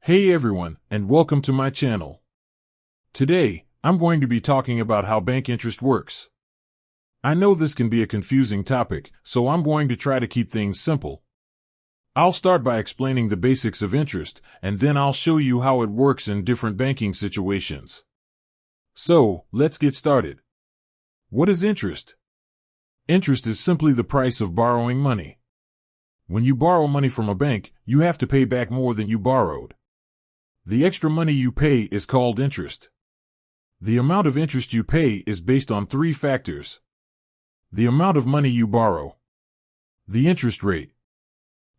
Hey everyone, and welcome to my channel. Today, I'm going to be talking about how bank interest works. I know this can be a confusing topic, so I'm going to try to keep things simple. I'll start by explaining the basics of interest, and then I'll show you how it works in different banking situations. So, let's get started. What is interest? Interest is simply the price of borrowing money. When you borrow money from a bank, you have to pay back more than you borrowed. The extra money you pay is called interest. The amount of interest you pay is based on three factors: the amount of money you borrow, the interest rate,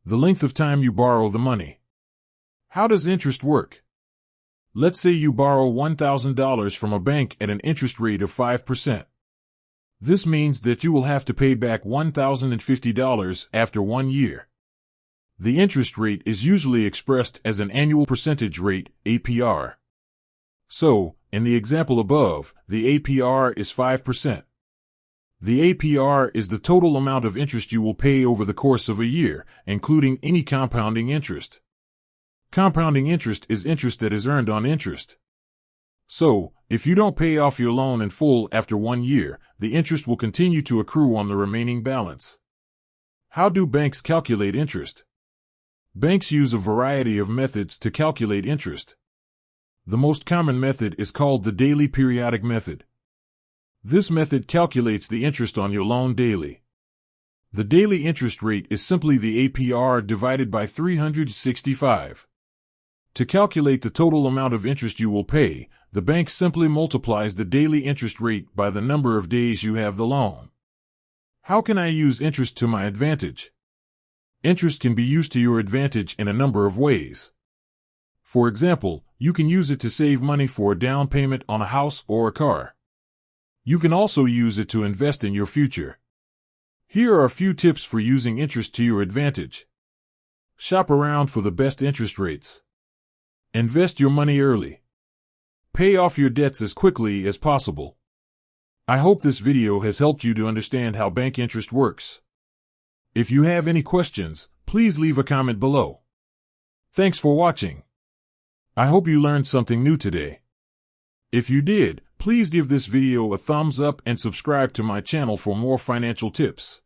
the length of time you borrow the money. How does interest work? Let's say you borrow $1,000 from a bank at an interest rate of 5%. This means that you will have to pay back $1,050 after 1 year. The interest rate is usually expressed as an annual percentage rate, APR. So, in the example above, the APR is 5%. The APR is the total amount of interest you will pay over the course of a year, including any compounding interest. Compounding interest is interest that is earned on interest. So, if you don't pay off your loan in full after 1 year, the interest will continue to accrue on the remaining balance. How do banks calculate interest? Banks use a variety of methods to calculate interest. The most common method is called the daily periodic method. This method calculates the interest on your loan daily. The daily interest rate is simply the APR divided by 365. To calculate the total amount of interest you will pay, the bank simply multiplies the daily interest rate by the number of days you have the loan. How can I use interest to my advantage? Interest can be used to your advantage in a number of ways. For example, you can use it to save money for a down payment on a house or a car. You can also use it to invest in your future. Here are a few tips for using interest to your advantage. Shop around for the best interest rates. Invest your money early. Pay off your debts as quickly as possible. I hope this video has helped you to understand how bank interest works. If you have any questions, please leave a comment below. Thanks for watching. I hope you learned something new today. If you did, please give this video a thumbs up and subscribe to my channel for more financial tips.